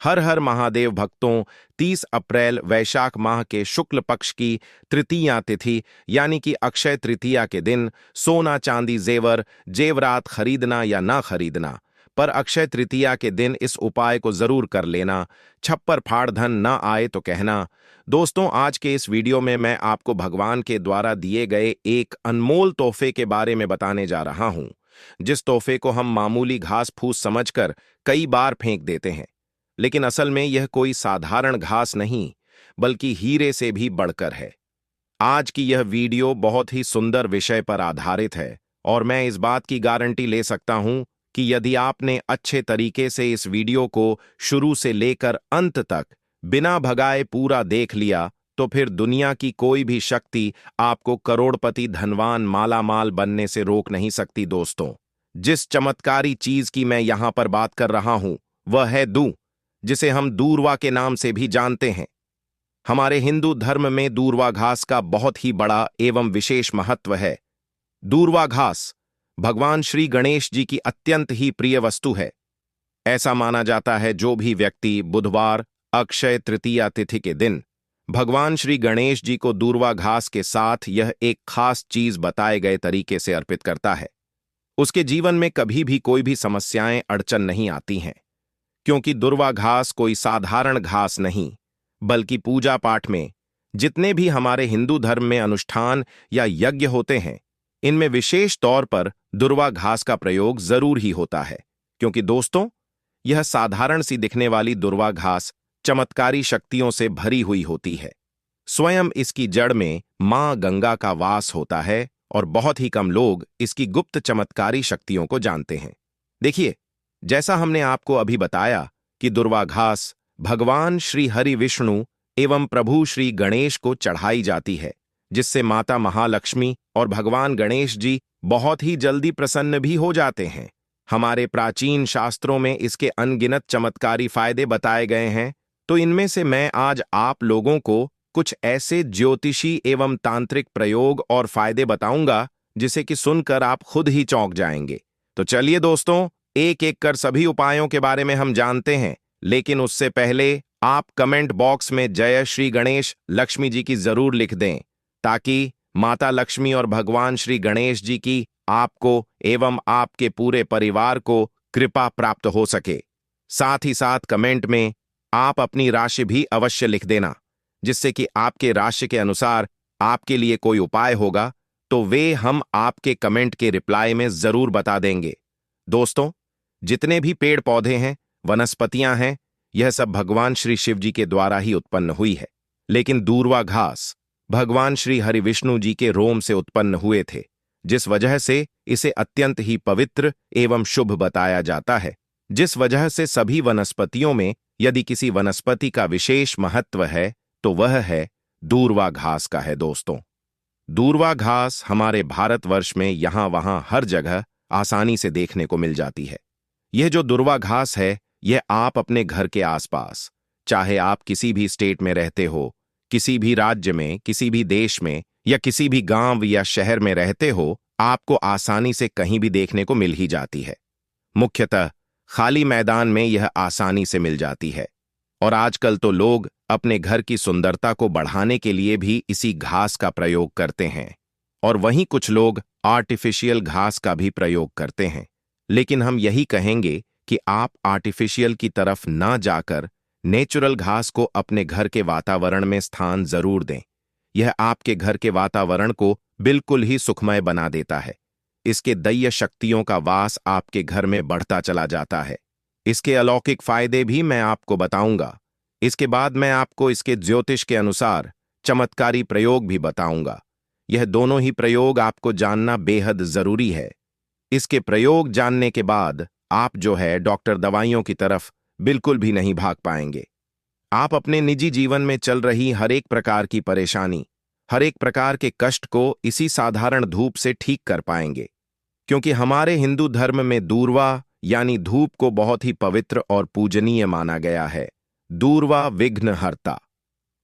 हर हर महादेव भक्तों, 30 अप्रैल वैशाख माह के शुक्ल पक्ष की तृतीया तिथि यानी कि अक्षय तृतीया के दिन सोना चांदी जेवरात खरीदना या ना खरीदना, पर अक्षय तृतीया के दिन इस उपाय को जरूर कर लेना। छप्पर फाड़ धन ना आए तो कहना। दोस्तों, आज के इस वीडियो में मैं आपको भगवान के द्वारा दिए गए एक अनमोल तोहफे के बारे में बताने जा रहा हूं, जिस तोहफे को हम मामूली घास फूस समझकर कई बार फेंक देते हैं, लेकिन असल में यह कोई साधारण घास नहीं बल्कि हीरे से भी बढ़कर है। आज की यह वीडियो बहुत ही सुंदर विषय पर आधारित है और मैं इस बात की गारंटी ले सकता हूं कि यदि आपने अच्छे तरीके से इस वीडियो को शुरू से लेकर अंत तक बिना भगाए पूरा देख लिया तो फिर दुनिया की कोई भी शक्ति आपको करोड़पति धनवान मालामाल बनने से रोक नहीं सकती। दोस्तों, जिस चमत्कारी चीज की मैं यहां पर बात कर रहा हूं वह है दूं, जिसे हम दूर्वा के नाम से भी जानते हैं। हमारे हिंदू धर्म में दूर्वा घास का बहुत ही बड़ा एवं विशेष महत्व है। दूर्वा घास भगवान श्री गणेश जी की अत्यंत ही प्रिय वस्तु है। ऐसा माना जाता है जो भी व्यक्ति बुधवार अक्षय तृतीया तिथि के दिन भगवान श्री गणेश जी को दूर्वा घास के साथ यह एक खास चीज बताए गए तरीके से अर्पित करता है, उसके जीवन में कभी भी कोई भी समस्याएं अड़चन नहीं आती हैं, क्योंकि दूर्वा घास कोई साधारण घास नहीं बल्कि पूजा पाठ में जितने भी हमारे हिंदू धर्म में अनुष्ठान या यज्ञ होते हैं, इनमें विशेष तौर पर दूर्वा घास का प्रयोग जरूर ही होता है। क्योंकि दोस्तों, यह साधारण सी दिखने वाली दूर्वा घास चमत्कारी शक्तियों से भरी हुई होती है। स्वयं इसकी जड़ में मां गंगा का वास होता है और बहुत ही कम लोग इसकी गुप्त चमत्कारी शक्तियों को जानते हैं। देखिए, जैसा हमने आपको अभी बताया कि दूर्वा घास भगवान श्री हरि विष्णु एवं प्रभु श्री गणेश को चढ़ाई जाती है, जिससे माता महालक्ष्मी और भगवान गणेश जी बहुत ही जल्दी प्रसन्न भी हो जाते हैं। हमारे प्राचीन शास्त्रों में इसके अनगिनत चमत्कारी फायदे बताए गए हैं, तो इनमें से मैं आज आप लोगों को कुछ ऐसे ज्योतिषी एवं तांत्रिक प्रयोग और फायदे बताऊंगा जिसे कि सुनकर आप खुद ही चौंक जाएंगे। तो चलिए दोस्तों, एक एक कर सभी उपायों के बारे में हम जानते हैं, लेकिन उससे पहले आप कमेंट बॉक्स में जय श्री गणेश लक्ष्मी जी की जरूर लिख दें, ताकि माता लक्ष्मी और भगवान श्री गणेश जी की आपको एवं आपके पूरे परिवार को कृपा प्राप्त हो सके। साथ ही साथ कमेंट में आप अपनी राशि भी अवश्य लिख देना, जिससे कि आपके राशि के अनुसार आपके लिए कोई उपाय होगा तो वे हम आपके कमेंट के रिप्लाई में जरूर बता देंगे। दोस्तों, जितने भी पेड़ पौधे हैं, वनस्पतियां हैं, यह सब भगवान श्री शिव जी के द्वारा ही उत्पन्न हुई है, लेकिन दूर्वा घास भगवान श्री हरि विष्णु जी के रोम से उत्पन्न हुए थे, जिस वजह से इसे अत्यंत ही पवित्र एवं शुभ बताया जाता है। जिस वजह से सभी वनस्पतियों में यदि किसी वनस्पति का विशेष महत्व है तो वह है दूर्वा घास का है। दोस्तों, दूर्वा घास हमारे भारतवर्ष में यहां वहां हर जगह आसानी से देखने को मिल जाती है। यह जो दूर्वा घास है, यह आप अपने घर के आसपास, चाहे आप किसी भी स्टेट में रहते हो, किसी भी राज्य में, किसी भी देश में या किसी भी गांव या शहर में रहते हो, आपको आसानी से कहीं भी देखने को मिल ही जाती है। मुख्यतः खाली मैदान में यह आसानी से मिल जाती है और आजकल तो लोग अपने घर की सुंदरता को बढ़ाने के लिए भी इसी घास का प्रयोग करते हैं, और वहीं कुछ लोग आर्टिफिशियल घास का भी प्रयोग करते हैं। लेकिन हम यही कहेंगे कि आप आर्टिफिशियल की तरफ ना जाकर नेचुरल घास को अपने घर के वातावरण में स्थान जरूर दें। यह आपके घर के वातावरण को बिल्कुल ही सुखमय बना देता है। इसके दैवीय शक्तियों का वास आपके घर में बढ़ता चला जाता है। इसके अलौकिक फायदे भी मैं आपको बताऊंगा। इसके बाद मैं आपको इसके ज्योतिष के अनुसार चमत्कारी प्रयोग भी बताऊंगा। यह दोनों ही प्रयोग आपको जानना बेहद जरूरी है। इसके प्रयोग जानने के बाद आप जो है डॉक्टर दवाइयों की तरफ बिल्कुल भी नहीं भाग पाएंगे। आप अपने निजी जीवन में चल रही हर एक प्रकार की परेशानी, हर एक प्रकार के कष्ट को इसी साधारण धूप से ठीक कर पाएंगे, क्योंकि हमारे हिंदू धर्म में दूर्वा यानी धूप को बहुत ही पवित्र और पूजनीय माना गया है। दूर्वा विघ्नहर्ता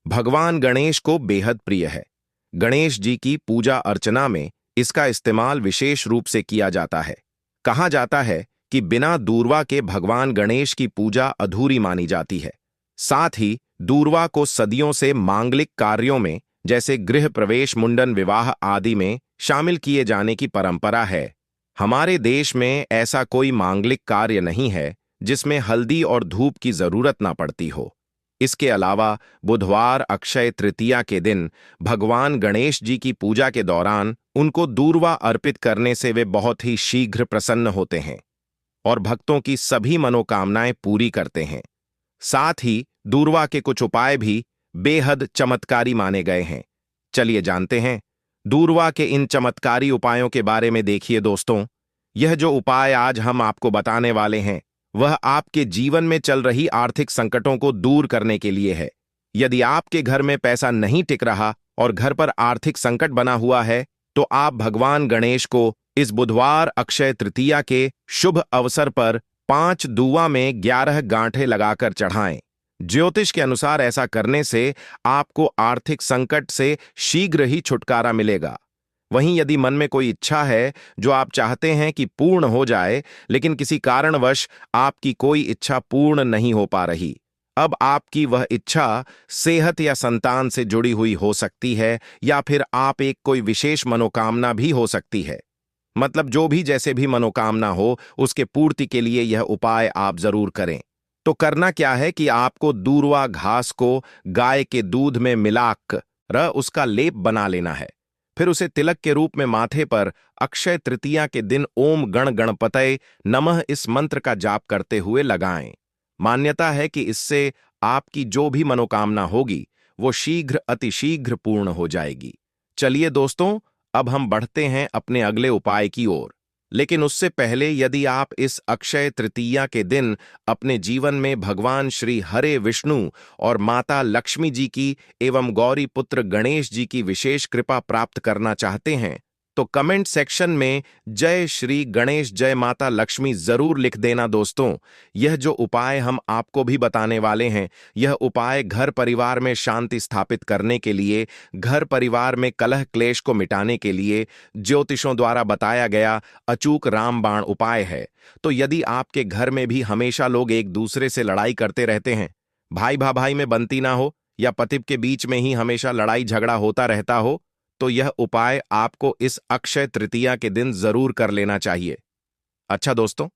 भगवान गणेश को बेहद प्रिय है। गणेश जी की पूजा अर्चना में इसका इस्तेमाल विशेष रूप से किया जाता है। कहा जाता है कि बिना दूर्वा के भगवान गणेश की पूजा अधूरी मानी जाती है। साथ ही दूर्वा को सदियों से मांगलिक कार्यों में, जैसे गृह प्रवेश, मुंडन, विवाह आदि में शामिल किए जाने की परंपरा है। हमारे देश में ऐसा कोई मांगलिक कार्य नहीं है जिसमें हल्दी और धूप की जरूरत ना पड़ती हो। इसके अलावा बुधवार अक्षय तृतीया के दिन भगवान गणेश जी की पूजा के दौरान उनको दूर्वा अर्पित करने से वे बहुत ही शीघ्र प्रसन्न होते हैं और भक्तों की सभी मनोकामनाएं पूरी करते हैं। साथ ही दूर्वा के कुछ उपाय भी बेहद चमत्कारी माने गए हैं। चलिए जानते हैं दूर्वा के इन चमत्कारी उपायों के बारे में। देखिए दोस्तों, यह जो उपाय आज हम आपको बताने वाले हैं वह आपके जीवन में चल रही आर्थिक संकटों को दूर करने के लिए है। यदि आपके घर में पैसा नहीं टिक रहा और घर पर आर्थिक संकट बना हुआ है तो आप भगवान गणेश को इस बुधवार अक्षय तृतीया के शुभ अवसर पर 5 दूवा में 11 गांठें लगाकर चढ़ाएं। ज्योतिष के अनुसार ऐसा करने से आपको आर्थिक संकट से शीघ्र ही छुटकारा मिलेगा। वहीं यदि मन में कोई इच्छा है जो आप चाहते हैं कि पूर्ण हो जाए, लेकिन किसी कारणवश आपकी कोई इच्छा पूर्ण नहीं हो पा रही, अब आपकी वह इच्छा सेहत या संतान से जुड़ी हुई हो सकती है, या फिर आप एक कोई विशेष मनोकामना भी हो सकती है। मतलब जो भी जैसे भी मनोकामना हो, उसके पूर्ति के लिए यह उपाय आप जरूर करें। तो करना क्या है कि आपको दूर्वा घास को गाय के दूध में मिलाकर उसका लेप बना लेना है। फिर उसे तिलक के रूप में माथे पर अक्षय तृतीया के दिन ओम गण गणपतये नमः इस मंत्र का जाप करते हुए लगाएं। मान्यता है कि इससे आपकी जो भी मनोकामना होगी वो शीघ्र अतिशीघ्र पूर्ण हो जाएगी। चलिए दोस्तों, अब हम बढ़ते हैं अपने अगले उपाय की ओर। लेकिन उससे पहले यदि आप इस अक्षय तृतीया के दिन अपने जीवन में भगवान श्री हरे विष्णु और माता लक्ष्मी जी की एवं गौरी पुत्र गणेश जी की विशेष कृपा प्राप्त करना चाहते हैं तो कमेंट सेक्शन में जय श्री गणेश, जय माता लक्ष्मी जरूर लिख देना दोस्तों। यह जो उपाय हम आपको भी बताने वाले हैं, यह उपाय घर परिवार में शांति स्थापित करने के लिए, घर परिवार में कलह क्लेश को मिटाने के लिए ज्योतिषों द्वारा बताया गया अचूक रामबाण उपाय है। तो यदि आपके घर में भी हमेशा लोग एक दूसरे से लड़ाई करते रहते हैं, भाई भाई में बनती ना हो, या पति के बीच में ही हमेशा लड़ाई झगड़ा होता रहता हो, तो यह उपाय आपको इस अक्षय तृतीया के दिन जरूर कर लेना चाहिए। अच्छा दोस्तों,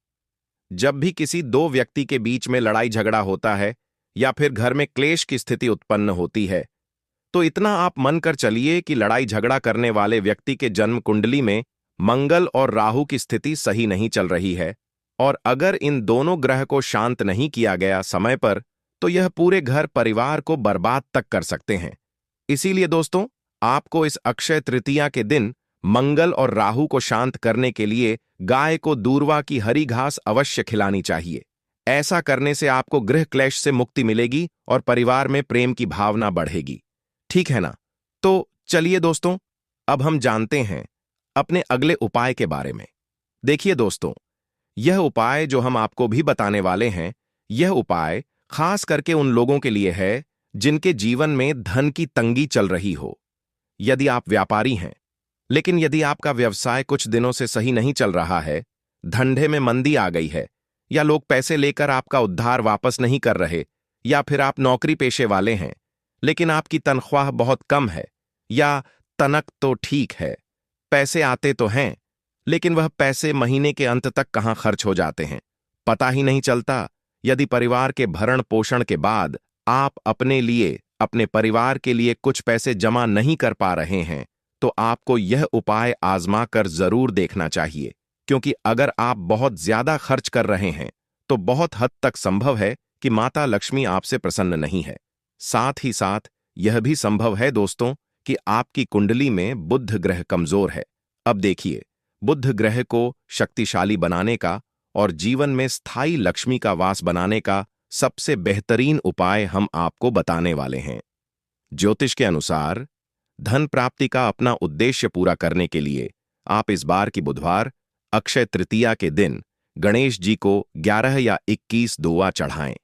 जब भी किसी दो व्यक्ति के बीच में लड़ाई झगड़ा होता है या फिर घर में क्लेश की स्थिति उत्पन्न होती है, तो इतना आप मन कर चलिए कि लड़ाई झगड़ा करने वाले व्यक्ति के जन्म कुंडली में मंगल और राहु की स्थिति सही नहीं चल रही है, और अगर इन दोनों ग्रह को शांत नहीं किया गया समय पर तो यह पूरे घर परिवार को बर्बाद तक कर सकते हैं। इसीलिए दोस्तों, आपको इस अक्षय तृतीया के दिन मंगल और राहु को शांत करने के लिए गाय को दूर्वा की हरी घास अवश्य खिलानी चाहिए। ऐसा करने से आपको गृह क्लेश से मुक्ति मिलेगी और परिवार में प्रेम की भावना बढ़ेगी। ठीक है ना? तो चलिए दोस्तों, अब हम जानते हैं अपने अगले उपाय के बारे में। देखिए दोस्तों, यह उपाय जो हम आपको भी बताने वाले हैं, यह उपाय खास करके उन लोगों के लिए है जिनके जीवन में धन की तंगी चल रही हो। यदि आप व्यापारी हैं, लेकिन यदि आपका व्यवसाय कुछ दिनों से सही नहीं चल रहा है, धंधे में मंदी आ गई है, या लोग पैसे लेकर आपका उद्धार वापस नहीं कर रहे, या फिर आप नौकरी पेशे वाले हैं लेकिन आपकी तनख्वाह बहुत कम है, या तनक तो ठीक है, पैसे आते तो हैं लेकिन वह पैसे महीने के अंत तक कहां खर्च हो जाते हैं, पता ही नहीं चलता। यदि परिवार के भरण पोषण के बाद आप अपने लिए, अपने परिवार के लिए कुछ पैसे जमा नहीं कर पा रहे हैं, तो आपको यह उपाय आजमा कर जरूर देखना चाहिए, क्योंकि अगर आप बहुत ज्यादा खर्च कर रहे हैं तो बहुत हद तक संभव है कि माता लक्ष्मी आपसे प्रसन्न नहीं है। साथ ही साथ यह भी संभव है दोस्तों कि आपकी कुंडली में बुध ग्रह कमजोर है। अब देखिए, बुध ग्रह को शक्तिशाली बनाने का और जीवन में स्थायी लक्ष्मी का वास बनाने का सबसे बेहतरीन उपाय हम आपको बताने वाले हैं। ज्योतिष के अनुसार धन प्राप्ति का अपना उद्देश्य पूरा करने के लिए आप इस बार की बुधवार अक्षय तृतीया के दिन गणेश जी को 11 या 21 दूर्वा चढ़ाएं।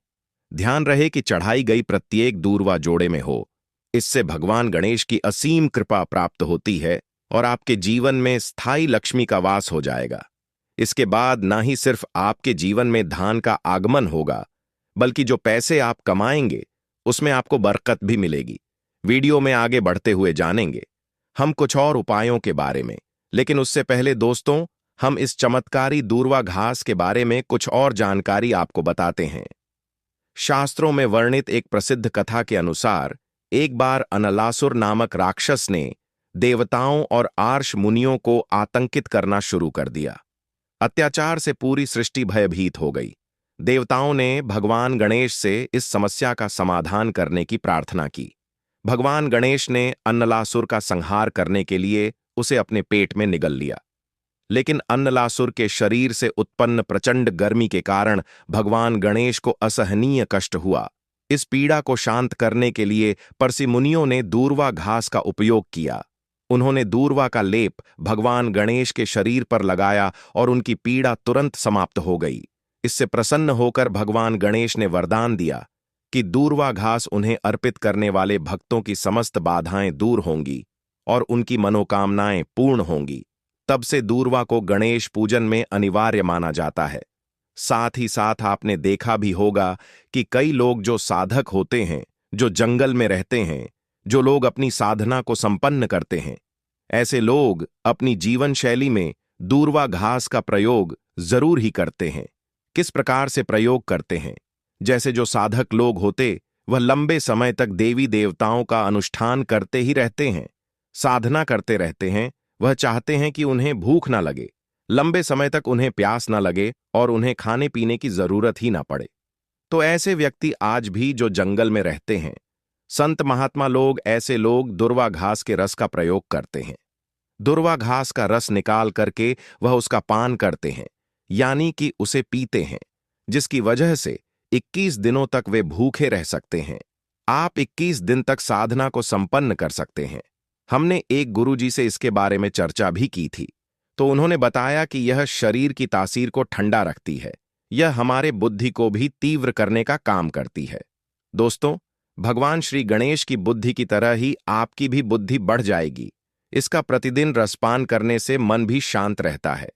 ध्यान रहे कि चढ़ाई गई प्रत्येक दूर्वा जोड़े में हो। इससे भगवान गणेश की असीम कृपा प्राप्त होती है और आपके जीवन में स्थायी लक्ष्मी का वास हो जाएगा। इसके बाद ना ही सिर्फ आपके जीवन में धान का आगमन होगा, बल्कि जो पैसे आप कमाएंगे उसमें आपको बरकत भी मिलेगी। वीडियो में आगे बढ़ते हुए जानेंगे हम कुछ और उपायों के बारे में, लेकिन उससे पहले दोस्तों, हम इस चमत्कारी दूर्वा घास के बारे में कुछ और जानकारी आपको बताते हैं। शास्त्रों में वर्णित एक प्रसिद्ध कथा के अनुसार एक बार अनलासुर नामक राक्षस ने देवताओं और आर्ष मुनियों को आतंकित करना शुरू कर दिया। अत्याचार से पूरी सृष्टि भयभीत हो गई। देवताओं ने भगवान गणेश से इस समस्या का समाधान करने की प्रार्थना की। भगवान गणेश ने अन्नलासुर का संहार करने के लिए उसे अपने पेट में निगल लिया, लेकिन अन्नलासुर के शरीर से उत्पन्न प्रचंड गर्मी के कारण भगवान गणेश को असहनीय कष्ट हुआ। इस पीड़ा को शांत करने के लिए पर्षि मुनियों ने दूर्वा घास का उपयोग किया। उन्होंने दूर्वा का लेप भगवान गणेश के शरीर पर लगाया और उनकी पीड़ा तुरंत समाप्त हो गई। इससे प्रसन्न होकर भगवान गणेश ने वरदान दिया कि दूर्वा घास उन्हें अर्पित करने वाले भक्तों की समस्त बाधाएं दूर होंगी और उनकी मनोकामनाएं पूर्ण होंगी। तब से दूर्वा को गणेश पूजन में अनिवार्य माना जाता है। साथ ही साथ आपने देखा भी होगा कि कई लोग जो साधक होते हैं, जो जंगल में रहते हैं, जो लोग अपनी साधना को संपन्न करते हैं, ऐसे लोग अपनी जीवन शैली में दूर्वा घास का प्रयोग जरूर ही करते हैं। किस प्रकार से प्रयोग करते हैं? जैसे जो साधक लोग होते वह लंबे समय तक देवी देवताओं का अनुष्ठान करते ही रहते हैं, साधना करते रहते हैं। वह चाहते हैं कि उन्हें भूख ना लगे, लंबे समय तक उन्हें प्यास ना लगे और उन्हें खाने पीने की जरूरत ही ना पड़े। तो ऐसे व्यक्ति आज भी जो जंगल में रहते हैं, संत महात्मा लोग, ऐसे लोग दूर्वा घास के रस का प्रयोग करते हैं। दूर्वा घास का रस निकाल करके वह उसका पान करते हैं, यानी कि उसे पीते हैं, जिसकी वजह से 21 दिनों तक वे भूखे रह सकते हैं। आप 21 दिन तक साधना को संपन्न कर सकते हैं। हमने एक गुरुजी से इसके बारे में चर्चा भी की थी, तो उन्होंने बताया कि यह शरीर की तासीर को ठंडा रखती है, यह हमारे बुद्धि को भी तीव्र करने का काम करती है। दोस्तों, भगवान श्री गणेश की बुद्धि की तरह ही आपकी भी बुद्धि बढ़ जाएगी। इसका प्रतिदिन रसपान करने से मन भी शांत रहता है।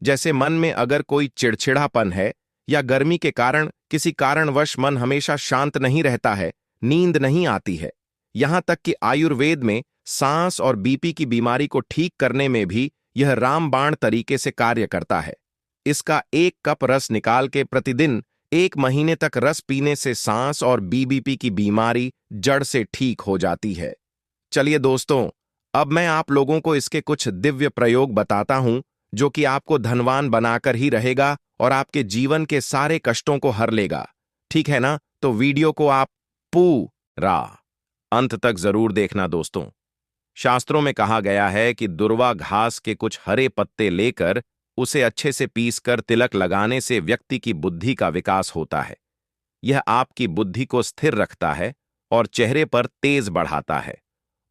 जैसे मन में अगर कोई चिड़चिड़ापन है या गर्मी के कारण किसी कारणवश मन हमेशा शांत नहीं रहता है, नींद नहीं आती है, यहां तक कि आयुर्वेद में सांस और बीपी की बीमारी को ठीक करने में भी यह रामबाण तरीके से कार्य करता है। इसका 1 कप रस निकाल के प्रतिदिन 1 महीने तक रस पीने से सांस और बीपी की बीमारी जड़ से ठीक हो जाती है। चलिए दोस्तों, अब मैं आप लोगों को इसके कुछ दिव्य प्रयोग बताता हूं, जो कि आपको धनवान बनाकर ही रहेगा और आपके जीवन के सारे कष्टों को हर लेगा। ठीक है ना? तो वीडियो को आप पूरा अंत तक जरूर देखना दोस्तों। शास्त्रों में कहा गया है कि दूर्वा घास के कुछ हरे पत्ते लेकर उसे अच्छे से पीसकर तिलक लगाने से व्यक्ति की बुद्धि का विकास होता है। यह आपकी बुद्धि को स्थिर रखता है और चेहरे पर तेज बढ़ाता है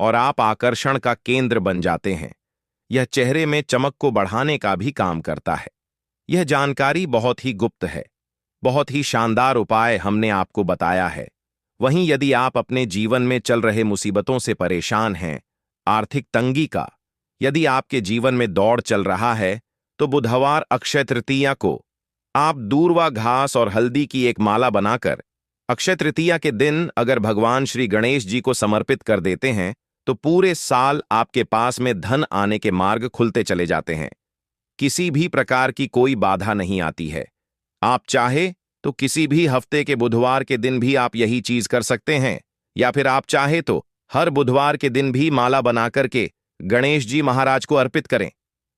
और आप आकर्षण का केंद्र बन जाते हैं। यह चेहरे में चमक को बढ़ाने का भी काम करता है। यह जानकारी बहुत ही गुप्त है। बहुत ही शानदार उपाय हमने आपको बताया है। वहीं यदि आप अपने जीवन में चल रहे मुसीबतों से परेशान हैं, आर्थिक तंगी का, यदि आपके जीवन में दौड़ चल रहा है, तो बुधवार अक्षय तृतीया को आप दूर्वा घास और हल्दी की एक माला बनाकर अक्षय तृतीया के दिन अगर भगवान श्री गणेश जी को समर्पित कर देते हैं, तो पूरे साल आपके पास में धन आने के मार्ग खुलते चले जाते हैं। किसी भी प्रकार की कोई बाधा नहीं आती है। आप चाहे तो किसी भी हफ्ते के बुधवार के दिन भी आप यही चीज कर सकते हैं, या फिर आप चाहे तो हर बुधवार के दिन भी माला बना करके गणेश जी महाराज को अर्पित करें।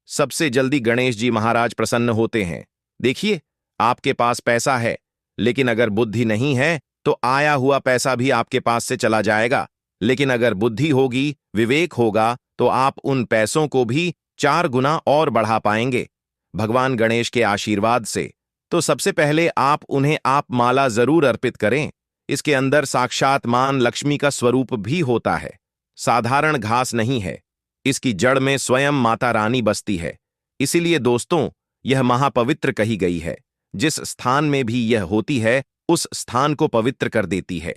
सबसे जल्दी गणेश जी महाराज प्रसन्न होते हैं। देखिए, आपके पास पैसा है, लेकिन अगर बुद्धि नहीं है तो आया हुआ पैसा भी आपके पास से चला जाएगा। लेकिन अगर बुद्धि होगी, विवेक होगा, तो आप उन पैसों को भी 4 गुना और बढ़ा पाएंगे भगवान गणेश के आशीर्वाद से। तो सबसे पहले आप उन्हें माला जरूर अर्पित करें। इसके अंदर साक्षात मां लक्ष्मी का स्वरूप भी होता है। साधारण घास नहीं है, इसकी जड़ में स्वयं माता रानी बसती है। इसीलिए दोस्तों, यह महापवित्र कही गई है। जिस स्थान में भी यह होती है, उस स्थान को पवित्र कर देती है।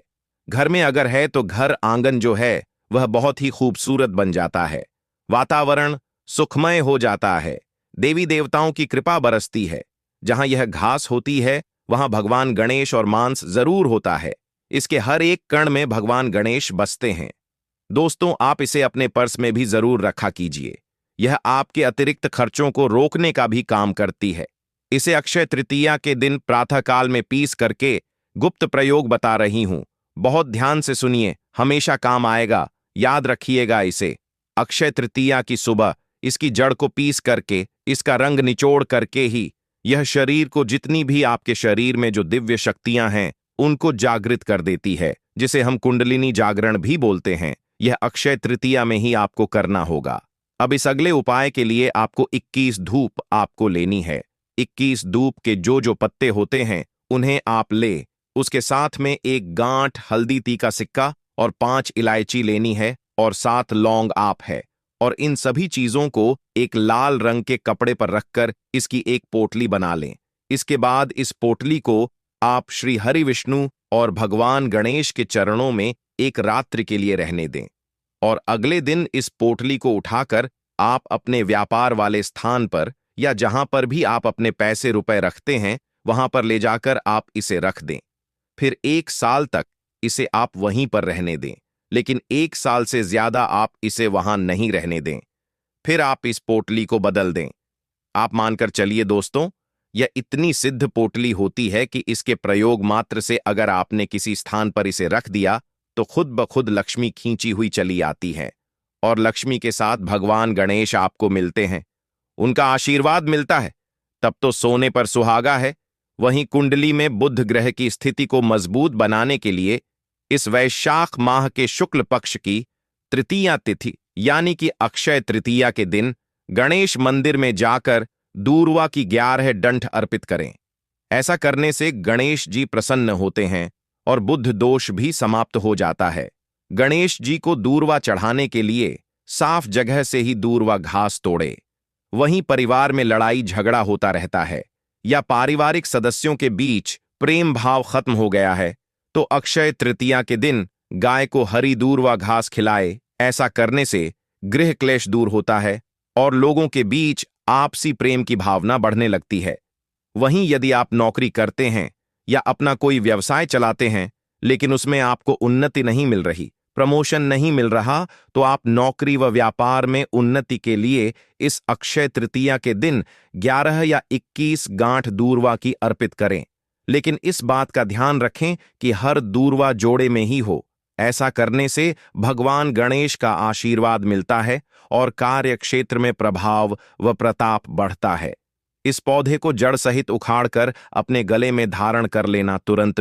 घर में अगर है तो घर आंगन जो है वह बहुत ही खूबसूरत बन जाता है। वातावरण सुखमय हो जाता है। देवी देवताओं की कृपा बरसती है। जहां यह घास होती है वहां भगवान गणेश और मांस जरूर होता है। इसके हर एक कण में भगवान गणेश बसते हैं। दोस्तों, आप इसे अपने पर्स में भी जरूर रखा कीजिए। यह आपके अतिरिक्त खर्चों को रोकने का भी काम करती है। इसे अक्षय तृतीया के दिन प्रातःकाल में पीस करके गुप्त प्रयोग बता रही हूं। बहुत ध्यान से सुनिए, हमेशा काम आएगा। याद रखिएगा इसे। अक्षय तृतीया की सुबह इसकी जड़ को पीस करके इसका रंग निचोड़ करके ही यह शरीर को, जितनी भी आपके शरीर में जो दिव्य शक्तियां हैं, उनको जागृत कर देती है, जिसे हम कुंडलिनी जागरण भी बोलते हैं। यह अक्षय तृतीया में ही आपको करना होगा। अब इस अगले उपाय के लिए आपको 21 धूप आपको लेनी है। 21 धूप के जो पत्ते होते हैं उन्हें आप ले। उसके साथ में एक गांठ हल्दी ती का सिक्का और 5 इलायची लेनी है और 7 लौंग आप है। और इन सभी चीजों को एक लाल रंग के कपड़े पर रखकर इसकी एक पोटली बना लें। इसके बाद इस पोटली को आप श्री हरि विष्णु और भगवान गणेश के चरणों में एक रात्रि के लिए रहने दें। और अगले दिन इस पोटली को उठाकर आप अपने व्यापार वाले स्थान पर या जहां पर भी आप अपने पैसे रुपए रखते हैं वहां पर ले जाकर आप इसे रख दें। फिर 1 साल तक इसे आप वहीं पर रहने दें, लेकिन 1 साल से ज्यादा आप इसे वहां नहीं रहने दें। फिर आप इस पोटली को बदल दें। आप मानकर चलिए दोस्तों, यह इतनी सिद्ध पोटली होती है कि इसके प्रयोग मात्र से अगर आपने किसी स्थान पर इसे रख दिया तो खुद ब खुद लक्ष्मी खींची हुई चली आती है और लक्ष्मी के साथ भगवान गणेश आपको मिलते हैं। उनका आशीर्वाद मिलता है। तब तो सोने पर सुहागा है। वहीं कुंडली में बुध ग्रह की स्थिति को मजबूत बनाने के लिए इस वैशाख माह के शुक्ल पक्ष की तृतीया तिथि यानी कि अक्षय तृतीया के दिन गणेश मंदिर में जाकर दूर्वा की 11 डंठ अर्पित करें। ऐसा करने से गणेश जी प्रसन्न होते हैं और बुध दोष भी समाप्त हो जाता है। गणेश जी को दूर्वा चढ़ाने के लिए साफ जगह से ही दूर्वा घास तोड़े। वहीं परिवार में लड़ाई झगड़ा होता रहता है या पारिवारिक सदस्यों के बीच प्रेम भाव खत्म हो गया है तो अक्षय तृतीया के दिन गाय को हरी दूर्वा घास खिलाए। ऐसा करने से गृह क्लेश दूर होता है और लोगों के बीच आपसी प्रेम की भावना बढ़ने लगती है। वहीं यदि आप नौकरी करते हैं या अपना कोई व्यवसाय चलाते हैं लेकिन उसमें आपको उन्नति नहीं मिल रही, प्रमोशन नहीं मिल रहा, तो आप नौकरी व व्यापार में उन्नति के लिए इस अक्षय तृतीया के दिन 11 या 21 गांठ दूर्वा की अर्पित करें। लेकिन इस बात का ध्यान रखें कि हर दूर्वा जोड़े में ही हो। ऐसा करने से भगवान गणेश का आशीर्वाद मिलता है और कार्य क्षेत्र में प्रभाव व प्रताप बढ़ता है। इस पौधे को जड़ सहित उखाड़कर अपने गले में धारण कर लेना तुरंत